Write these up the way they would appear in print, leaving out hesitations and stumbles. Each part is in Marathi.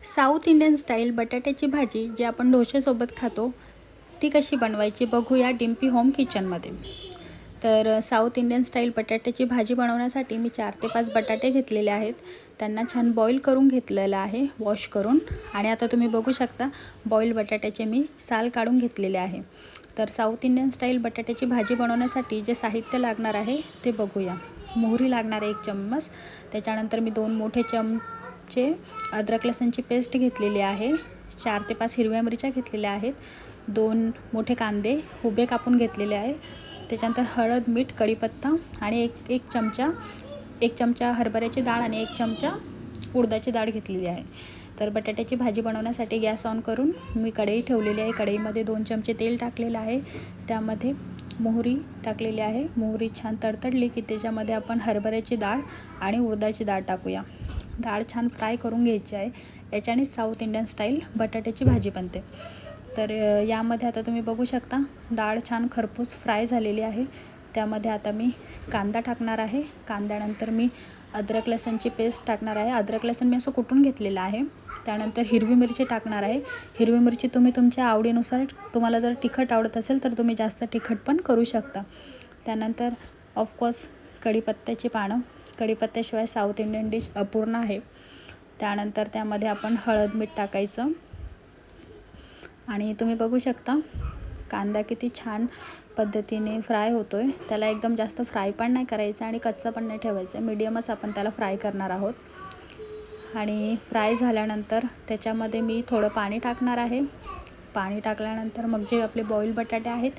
साऊथ इंडियन स्टाईल बटाट्याची भाजी जी आपण डोश्यासोबत खातो ती कशी बनवायची बघूया डिम्पी होम किचनमध्ये। तर साऊथ इंडियन स्टाईल बटाट्याची भाजी बनवण्यासाठी मी 4 ते 5 बटाटे घेतलेले आहेत। त्यांना छान बॉईल करून घेतलेलं आहे, वॉश करून। आणि आता तुम्ही बघू शकता बॉईल बटाट्याचे मी साल काढून घेतलेले आहे। तर साऊथ इंडियन स्टाईल बटाट्याची भाजी बनवण्यासाठी जे साहित्य लागणार आहे ते बघूया। मोहरी लागणार आहे 1 चम्मच, त्याच्यानंतर मी 2 मोठे चमचे अद्रक लसणची पेस्ट घेतलेली आहे, 4 ते 5 हिरव्या मिरच्या घेतलेल्या आहेत, 2 मोठे कांदे उभे कापून घेतलेले आहे, त्याच्यानंतर हळद, मीठ, कढीपत्ता आणि एक चमचा हरभऱ्याची डाळ आणि 1 चमचा उडदाची डाळ घेतलेली आहे। तर बटाट्याची भाजी बनवण्यासाठी गॅस ऑन करून मी कढई ठेवलेली आहे। कढईमध्ये 2 चमचे तेल टाकलेलं आहे, त्यामध्ये मोहरी टाकलेली आहे। मोहरी छान तडतडली की त्याच्यामध्ये आपण हरभऱ्याची डाळ आणि उडदाची डाळ टाकूया। डाळ छान फ्राय करून घ्यायची आहे, याच्याने साऊथ इंडियन स्टाईल बटाट्याची भाजी बनते। तर यामध्ये आता तुम्ही बघू शकता डाळ छान खरपूस फ्राय झालेली आहे। त्यामध्ये आता मी कांदा टाकणार आहे, कांद्यानंतर मी अद्रक लसणची पेस्ट टाकणार आहे। अद्रक लसण मी असं कुटून घेतलेलं आहे। त्यानंतर हिरवी मिरची टाकणार आहे। हिरवी मिरची तुम्ही तुमच्या आवडीनुसार, तुम्हाला जर तिखट आवडत असेल तर तुम्ही जास्त तिखट पण करू शकता। त्यानंतर ऑफकोर्स कढीपत्त्याची पानं, कढीपत्त्याशिवाय साऊथ इंडियन डिश अपूर्ण आहे। त्यानंतर त्यामध्ये आपण हळद, मीठ टाकायचं आणि तुम्ही बघू शकता कांदा किती छान पद्धतीने फ्राय होतो आहे। त्याला एकदम जास्त फ्राय पण नाही करायचं आणि कच्चा पण नाही ठेवायचं, मीडियमच आपण त्याला फ्राय करणार आहोत। आणि फ्राय झाल्यानंतर त्याच्यामध्ये मी थोडं पाणी टाकणार आहे। पाणी टाकल्यानंतर मग जे आपले बॉईल बटाटे आहेत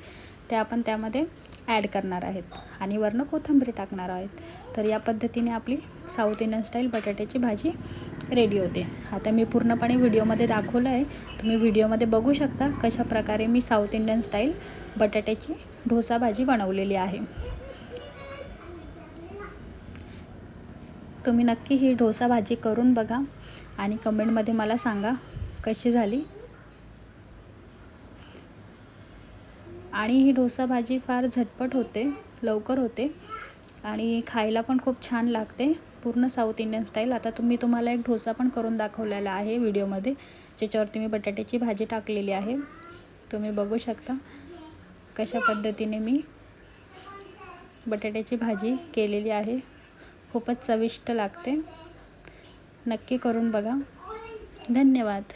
ते आपण त्यामध्ये ॲड करणार आहेत आणि वरनं कोथिंबीर टाकणार आहेत। तर या पद्धतीने आपली साऊथ इंडियन स्टाईल बटाट्याची भाजी रेडी होते। आता मी पूर्णपणे व्हिडिओमध्ये दाखवलं आहे, तुम्ही व्हिडिओमध्ये बघू शकता कशा प्रकारे मी साऊथ इंडियन स्टाईल बटाट्याची डोसा भाजी बनवलेली आहे। तुम्ही नक्की ही डोसा भाजी करून बघा आणि कमेंटमध्ये मला सांगा कशी झाली। आणि ही डोसा भाजी फार झटपट होते, लवकर होते आणि खायला पण खूप छान लागते, पूर्ण साऊथ इंडियन स्टाईल। आता तुम्हाला एक डोसा पण करून दाखवलेला आहे व्हिडिओमध्ये, ज्याच्यावरती मी बटाट्याची भाजी टाकलेली आहे। तुम्ही बघू शकता कशा पद्धतीने मी बटाट्याची भाजी केलेली आहे, खूपच चविष्ट लागते। नक्की करून बघा। धन्यवाद।